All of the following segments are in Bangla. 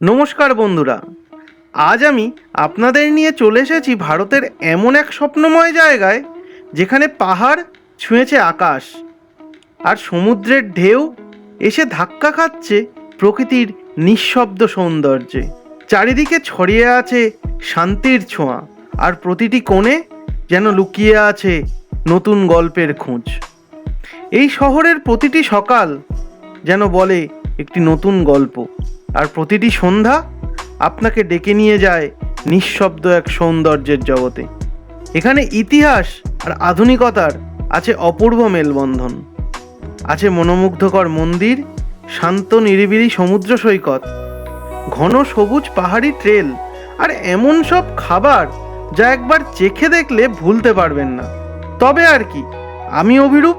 নমস্কার বন্ধুরা, আজ আমি আপনাদের নিয়ে চলে এসেছি ভারতের এমন এক স্বপ্নময় জায়গায় যেখানে পাহাড় ছুঁয়েছে আকাশ আর সমুদ্রের ঢেউ এসে ধাক্কা খাচ্ছে প্রকৃতির নিঃশব্দ সৌন্দর্যে। চারিদিকে ছড়িয়ে আছে শান্তির ছোঁয়া, আর প্রতিটি কোণে যেন লুকিয়ে আছে নতুন গল্পের খোঁজ। এই শহরের প্রতিটি সকাল যেন বলে একটি নতুন গল্প, আর প্রতিটি সন্ধ্যা আপনাকে ডেকে নিয়ে যায় নিঃশব্দ এক সৌন্দর্যের জগতে। এখানে ইতিহাস আর আধুনিকতার আছে অপূর্ব মেলবন্ধন। আছে মনোমুগ্ধকর মন্দির, শান্ত নিরিবিলি সমুদ্র সৈকত, ঘন সবুজ পাহাড়ি ট্রেল, আর এমন সব খাবার যা একবার চেখে দেখলে ভুলতে পারবেন না। তবে আর কি, আমি অভিরূপ,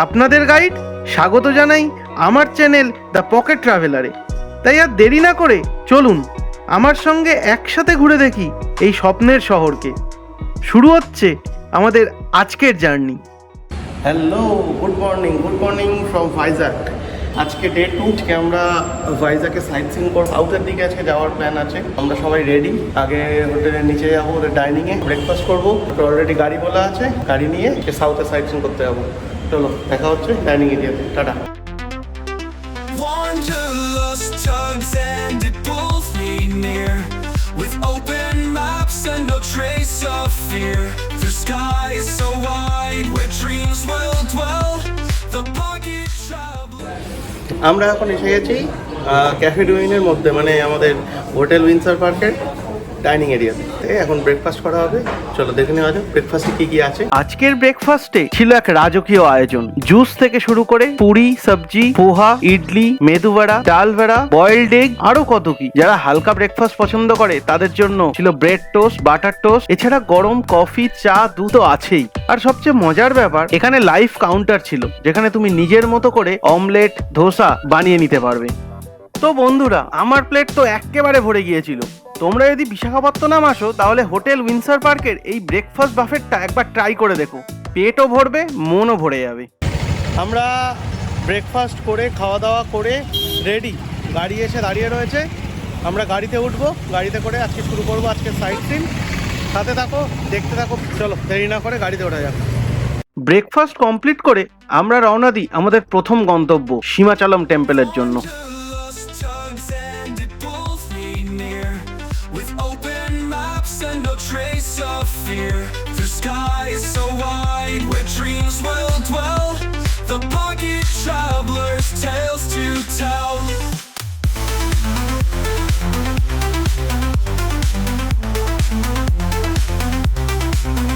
আপনাদের গাইড, স্বাগত জানাই আমার চ্যানেল দ্য পকেট ট্রাভেলারে। তাই আর দেরি না করে চলুন আমার সঙ্গে একসাথে ঘুরে দেখি এই স্বপ্নের শহরকে। শুরু হচ্ছে আমাদের আজকের journey. Hello, good morning from Vizag. আজকে ডে 2, আজকে আমরা ভাইজাগে সাইট সিইং করব। সাউথের দিকে আজকে যাওয়ার প্ল্যান আছে। আমরা সবাই রেডি। আগে হোটেলের নিচে যাবো, ওদের ডাইনিংয়ে ব্রেকফাস্ট করবো। অলরেডি গাড়ি বলা আছে, গাড়ি নিয়ে সাউথে সাইট সিইং করতে যাবো। চলো, দেখা হচ্ছে ডাইনিং এরিয়াতে। Tata. Wanderlust tugs and it pulls me near, with open maps and no trace of fear. The sky is so wide where dreams will dwell. The pocket traveler. আমরা এখন এসে গেছি ক্যাফে ডুইনের মধ্যে, মানে আমাদের হোটেল উইন্ডসর পার্কের ডাইনিং এরিয়াতে। এখন ব্রেকফাস্ট করা হবে। চলো দেখে নেওয়া যাক ব্রেকফাস্টে কি কি আছে। আজকের ব্রেকফাস্টে ছিল এক রাজকীয় আয়োজন। জুস থেকে শুরু করে পুরি, সবজি, পোহা, ইডলি, মেদু বড়া, ডাল বড়া, বয়েলড এগ, আরো কত কি। যারা হালকা ব্রেকফাস্ট পছন্দ করে তাদের জন্য ছিল ব্রেড টোস্ট, বাটার টোস্ট, এছাড়া গরম কফি, চা, দুধ তো আছেই। আর সবচেয়ে মজার ব্যাপার, এখানে লাইভ কাউন্টার ছিল যেখানে তুমি নিজের মতো করে অমলেট, ধোসা বানিয়ে নিতে পারবে। তো বন্ধুরা, আমার প্লেট তো একেবারে ভরে গিয়েছিল। তোমরা যদি বিশাখাপত্তনম আসো তাহলে হোটেল উইন্ডসর পার্কের এই ব্রেকফাস্ট বাফেটটা একবার ট্রাই করে দেখো। পেটও ভরবে, মনও ভরে যাবে। আমরা ব্রেকফাস্ট করে খাওয়া দাওয়া করে রেডি, গাড়ি এসে দাঁড়িয়ে রয়েছে। আমরা গাড়িতে উঠবো, গাড়িতে করে আজকে শুরু করবো আজকে সাইট সিইং। সাথে থাকো, দেখতে থাকো। চলো দেরি না করে গাড়িতে ওঠা যাক। ব্রেকফাস্ট কমপ্লিট করে আমরা রওনা দিই আমাদের প্রথম গন্তব্য সীমাচলম টেম্পলের জন্য। Wanderlust tugs and it pulls me near, with open maps and no trace of fear. The sky is so wide where dreams will dwell. The pocket traveler's tales to tell.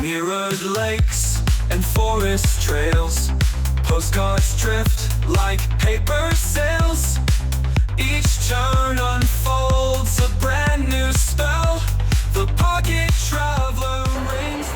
Mirrored lakes and forest trails, postcards drift like paper sails. Each turn unfolds a brand new spell. The pocket traveler rings.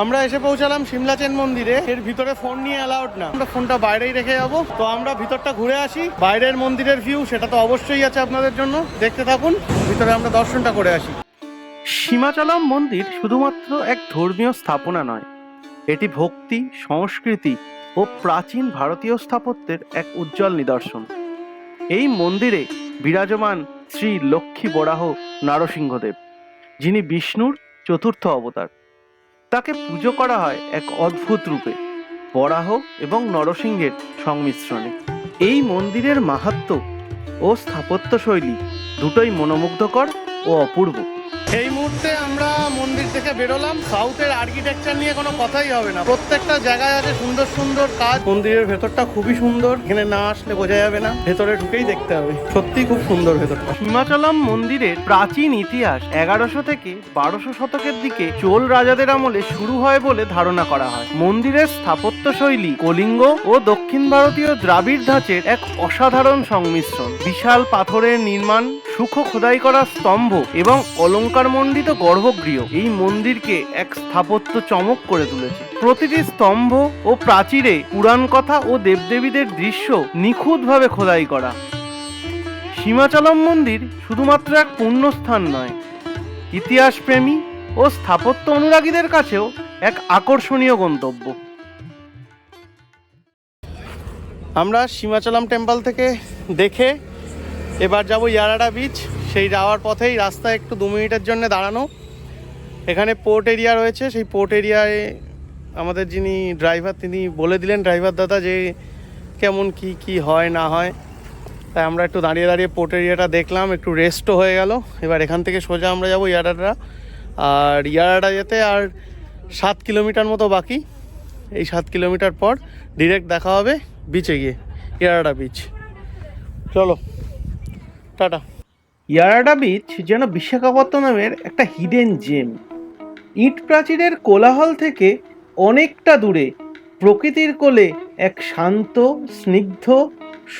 আমরা এসে পৌঁছালাম সিমলা চেন মন্দিরে। এর ভিতরে ফোন নিয়ে অ্যালাউড না, আমরা ফোনটা বাইরেই রেখে যাবো। তো আমরা ভিতরটা ঘুরে আসি। বাইরের মন্দিরের ভিউ সেটা তো অবশ্যই আছে আপনাদের জন্য, দেখতে থাকুন। ভিতরে আমরা দর্শনটা করে আসি। সীমাচলম মন্দির শুধুমাত্র এক ধর্মীয় স্থাপনা নয়, এটি ভক্তি, সংস্কৃতি ও প্রাচীন ভারতীয় স্থাপত্যের এক উজ্জ্বল নিদর্শন। এই মন্দিরে বিরাজমান শ্রী লক্ষ্মী বরাহ নরসিংহদেব, যিনি বিষ্ণুর চতুর্থ অবতার। তাকে পুজো করা হয় এক অদ্ভুত রূপে, বরাহ এবং নরসিংহের সংমিশ্রণে। এই মন্দিরের মাহাত্ম্য ও স্থাপত্য শৈলী দুটোই মনোমুগ্ধকর ও অপূর্ব। এই মুহূর্তে আমরা মন্দির থেকে বেরোলাম। সাউথের আর্কিটেকচার নিয়ে কোনো কথাই হবে না, প্রত্যেকটা জায়গায় আছে সুন্দর সুন্দর কাজ। মন্দিরের ভেতরটা খুবই সুন্দর, এখানে না আসলে বোঝা যাবে না, ভেতরে ঢুকেই দেখতে হবে। সত্যি খুব সুন্দর ভেতরটা। সীমাচলম মন্দিরের প্রাচীন ইতিহাস 1100 থেকে 1200 শতকের দিকে চোল রাজাদের আমলে শুরু হয় বলে ধারণা করা হয়। মন্দিরের স্থাপত্য শৈলী কলিঙ্গ ও দক্ষিণ ভারতীয় দ্রাবিড় ধাঁচের এক অসাধারণ সংমিশ্রণ। বিশাল পাথরের নির্মাণ, সূক্ষ্ম খোদাই করা স্তম্ভ এবং অলংকার মণ্ডিত গর্ভগৃহ এই মন্দিরকে এক স্থাপত্য চমক করে তুলেছে। প্রতিটি স্তম্ভ ও প্রাচীরে পুরাণ কথা ও দেবদেবীদের দৃশ্য নিখুঁতভাবে খোদাই করা। সীমাচলম মন্দির শুধুমাত্র এক পুণ্যস্থান নয়, ইতিহাসপ্রেমী ও স্থাপত্য অনুরাগীদের কাছেও এক আকর্ষণীয় গন্তব্য। আমরা সীমাচলাম টেম্পল থেকে দেখে এবার যাব ইয়ারাডা বিচ। সেই যাওয়ার পথেই রাস্তায় একটু 2 মিনিটের জন্য দাঁড়ানো। এখানে পোর্ট এরিয়া রয়েছে, সেই পোর্ট এরিয়ায় আমাদের যিনি ড্রাইভার তিনি বলে দিলেন, ড্রাইভার দাদা, যে কেমন কি হয় না হয়। তাই আমরা একটু দাঁড়িয়ে দাঁড়িয়ে পোর্ট এরিয়াটা দেখলাম, একটু রেস্টও হয়ে গেল। এবার এখান থেকে সোজা আমরা যাব ইয়ারাডা। আর ইয়ারাডা যেতে আর 7 কিলোমিটার মতো বাকি। এই 7 কিলোমিটার পর ডিরেক্ট দেখা হবে বিচে গিয়ে, ইয়ারাডা বিচ। চলো, টাটা। ইয়ারাডা বিচ যেন বিশাখাপত্তনমের একটা হিডেন জেম। ইট প্রাচীরের কোলাহল থেকে অনেকটা দূরে প্রকৃতির কোলে এক শান্ত স্নিগ্ধ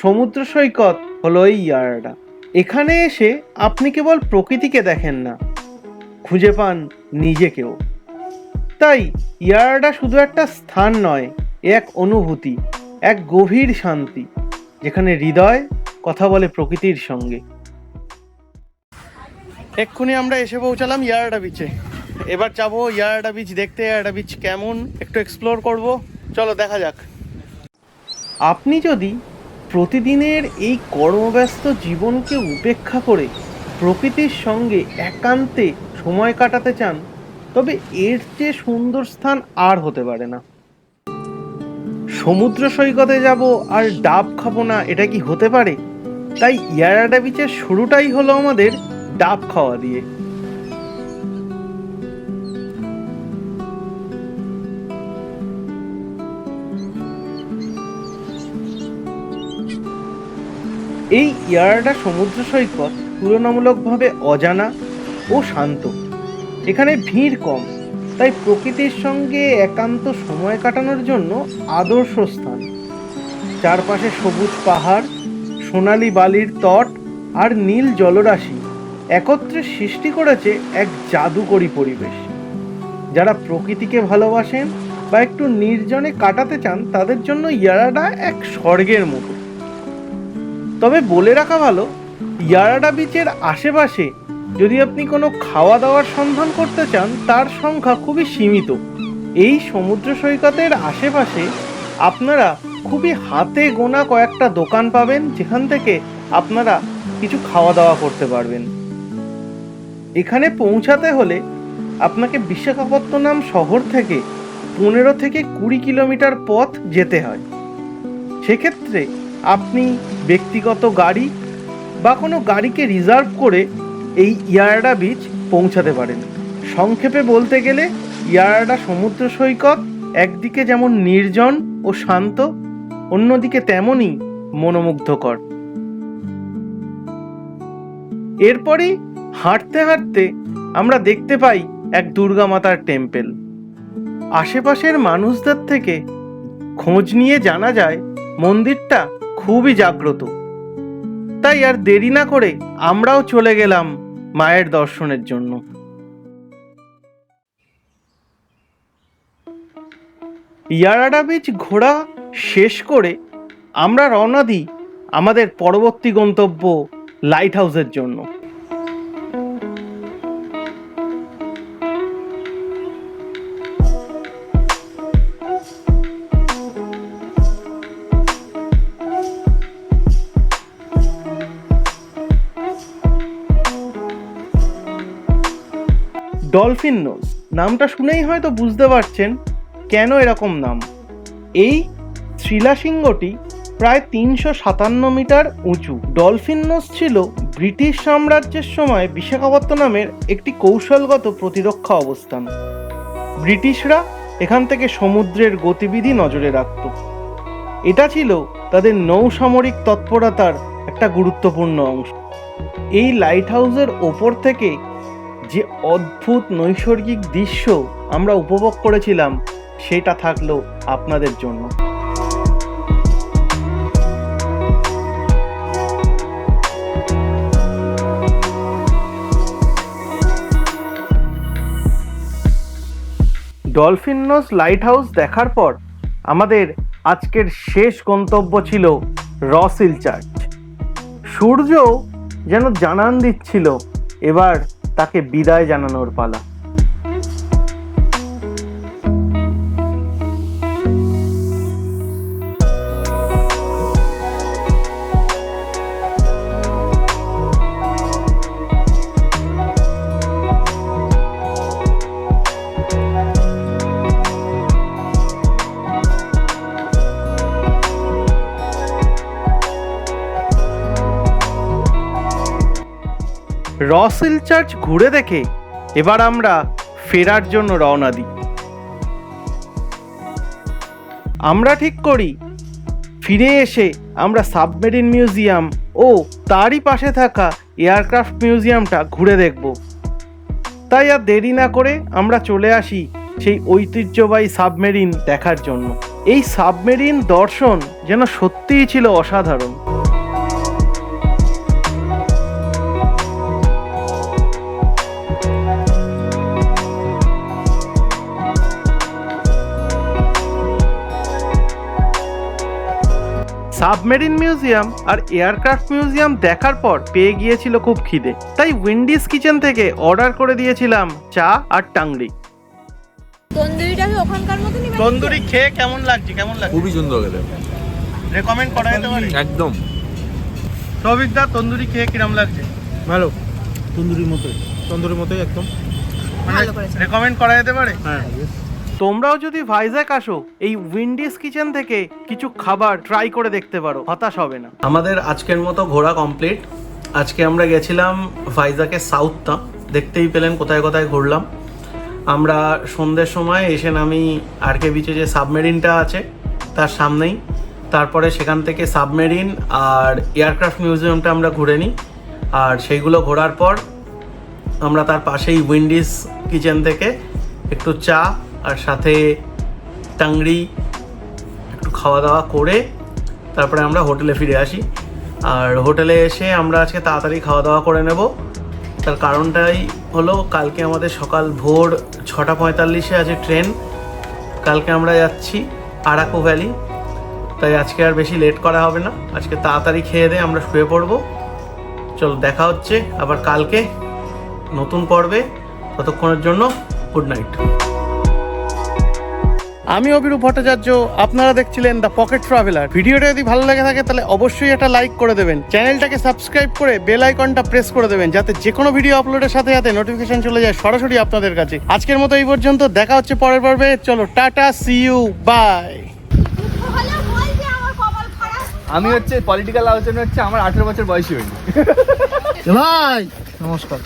সমুদ্র সৈকত হলো এই ইয়ারাডা। এখানে এসে আপনি কেবল প্রকৃতিকে দেখেন না, খুঁজে পান নিজেকেও। তাই ইয়ারাডা শুধু একটা স্থান নয়, এক অনুভূতি, এক গভীর শান্তি, যেখানে হৃদয় কথা বলে প্রকৃতির সঙ্গে। এক্ষুনি আমরা এসে পৌঁছালাম ইয়ারাডা বিচে। এবার যাবো ইয়ারাডা বিচ দেখতে। ইয়ারাডা বিচ কেমন একটু এক্সপ্লোর করব, চলো দেখা যাক। আপনি যদি প্রতিদিনের এই কর্মব্যস্ত জীবনকে উপেক্ষা করে প্রকৃতির সঙ্গে একান্তে সময় কাটাতে চান, তবে এর চেয়ে সুন্দর স্থান আর হতে পারে না। সমুদ্র সৈকতে যাব আর ডাব খাবো না, এটা কি হতে পারে? তাই ইয়ারাডা বিচের শুরুটাই হলো আমাদের ডাব খাওয়া দিয়ে। এই ইয়ারাডা সমুদ্র সৈকত তুলনামূলকভাবে অজানা ও শান্ত। এখানে ভিড় কম, তাই প্রকৃতির সঙ্গে একান্ত সময় কাটানোর জন্য আদর্শ স্থান। চারপাশে সবুজ পাহাড়, সোনালি বালির তট আর নীল জলরাশি একত্রে সৃষ্টি করেছে এক জাদুকরী পরিবেশ। যারা প্রকৃতিকে ভালোবাসেন বা একটু নির্জনে কাটাতে চান, তাদের জন্য ইয়ারাডা এক স্বর্গের মতো। তবে বলে রাখা ভালো, ইয়ারাডা বিচের আশেপাশে যদি আপনি কোনো খাওয়া দাওয়ার সন্ধান করতে চান, তার সংখ্যা খুবই সীমিত। এই সমুদ্র সৈকতের আশেপাশে আপনারা খুবই হাতে গোনা কয়েকটা দোকান পাবেন, যেখান থেকে আপনারা কিছু খাওয়া দাওয়া করতে পারবেন। এখানে পৌঁছাতে হলে আপনাকে বিশাখাপত্তনম শহর থেকে 15 থেকে 20 কিলোমিটার পথ যেতে হয়। সেক্ষেত্রে আপনি ব্যক্তিগত গাড়ি বা কোনো গাড়িকে রিজার্ভ করে এই ইয়ারাডা বিচ পৌঁছাতে পারেন। সংক্ষেপে বলতে গেলে ইয়ারাডা সমুদ্র সৈকত একদিকে যেমন নির্জন ও শান্ত, অন্যদিকে তেমনই মনোমুগ্ধকর। এরপরই হাঁটতে হাঁটতে আমরা দেখতে পাই এক দুর্গা মাতার টেম্পল। আশেপাশের মানুষদের থেকে খোঁজ নিয়ে জানা যায় মন্দিরটা খুবই জাগ্রত। তাই আর দেরি না করে আমরাও চলে গেলাম মায়ের দর্শনের জন্য। ইয়ারাডা বিচ ঘোরা শেষ করে আমরা রওনা দিই আমাদের পরবর্তী গন্তব্য লাইট হাউসের জন্য। ডলফিন নোজ নামটা শুনেই হয়তো বুঝতে পারছেন কেন এরকম নাম। এই শিলাশৃঙ্গটি প্রায় 357 মিটার উঁচু। ডলফিন নোজ ছিল ব্রিটিশ সাম্রাজ্যের সময় বিশাখাপত্তনমের একটি কৌশলগত প্রতিরক্ষা অবস্থান। ব্রিটিশরা এখান থেকে সমুদ্রের গতিবিধি নজরে রাখত। এটা ছিল তাদের নৌসামরিক তৎপরতার একটা গুরুত্বপূর্ণ অংশ। এই লাইট হাউসের ওপর থেকে যে অদ্ভুত নৈসর্গিক দৃশ্য আমরা উপভোগ করেছিলাম, সেটা থাকলো আপনাদের জন্য। ডলফিন নোজ লাইট হাউস দেখার পর আমাদের আজকের শেষ গন্তব্য ছিল রসিল চার্চ। সূর্য যেন জানান দিচ্ছিল এবার তাকে বিদায় জানানোর পালা। রসেল চার্চ ঘুরে দেখে এবার আমরা ফেরার জন্য রওনা দিই। আমরা ঠিক করি ফিরে এসে আমরা সাবমেরিন মিউজিয়াম ও তারই পাশে থাকা এয়ারক্রাফট মিউজিয়ামটা ঘুরে দেখব। তাই আর দেরি না করে আমরা চলে আসি সেই ঐতিহ্যবাহী সাবমেরিন দেখার জন্য। এই সাবমেরিন দর্শন যেন সত্যিই ছিল অসাধারণ। সাবমেরিন মিউজিয়াম আর এয়ারক্রাফট মিউজিয়াম দেখার পর পেয়ে গিয়েছিল খুব খিদে, তাই উইন্ডিজ কিচেন থেকে অর্ডার করে দিয়েছিলাম চা আর টাংরি। তন্দুরিটা কি ওখানকার মতনই? তন্দুরি খেয়ে কেমন লাগছে? খুবই সুন্দর খেতে, রেকমেন্ড করা যেতে পারে একদম। সৌভিকদা, তন্দুরি খেয়ে কিরম লাগছে? ভালো, তন্দুরির মতোই একদম ভালো করেছে। রেকমেন্ড করা যেতে পারে। হ্যাঁ। তোমরাও যদি ভাইজ্যাক আসো এই উইন্ডিজ কিচেন থেকে কিছু খাবার ট্রাই করে দেখতে পারো, হতাশ হবে না। আমাদের আজকের মতো ঘোরা কমপ্লিট। আজকে আমরা গেছিলাম ভাইজ্যাকের সাউথটা, দেখতেই পেলেন কোথায় কোথায় ঘুরলাম। আমরা সন্ধ্যের সময় এসে নামি আরকে বিচে যে সাবমেরিনটা আছে তার সামনেই। তারপরে সেখান থেকে সাবমেরিন আর এয়ারক্রাফট মিউজিয়ামটা আমরা ঘুরে নিই। আর সেইগুলো ঘোরার পর আমরা তার পাশেই উইন্ডিজ কিচেন থেকে একটু চা আর সাথে টাংরি একটু খাওয়া দাওয়া করে তারপরে আমরা হোটেলে ফিরে আসি। আর হোটেলে এসে আমরা আজকে তাড়াতাড়ি খাওয়া দাওয়া করে নেব। তার কারণটাই হলো কালকে আমাদের সকাল ভোর 6:45-এ আছে ট্রেন। কালকে আমরা যাচ্ছি আরাকু ভ্যালি, তাই আজকে আর বেশি লেট করা হবে না। আজকে তাড়াতাড়ি খেয়ে দিয়ে আমরা শুয়ে পড়বো। চলো, দেখা হচ্ছে আবার কালকে নতুন পর্বে। ততক্ষণের জন্য গুড নাইট। আমি অভিরূপ ভট্টাচার্য, আপনারা দেখছিলেন দ্য পকেট ট্রাভেলার। ভিডিওটা যদি ভালো লেগে থাকে তাহলে অবশ্যই একটা লাইক করে দেবেন, চ্যানেলটাকে সাবস্ক্রাইব করে বেল আইকনটা প্রেস করে দেবেন, যাতে যে কোনো ভিডিও আপলোডের সাথে সাথে নোটিফিকেশন চলে যায় সরাসরি আপনাদের কাছে। আজকের মতো এই পর্যন্ত, দেখা হচ্ছে পরের পর্বে। চলো, টাটা, সি ইউ, বাই। আমি হচ্ছে পলিটিক্যাল আলোচনা হচ্ছে, আমার 18 বছর বয়সী হয়নি। ভাই নমস্কার।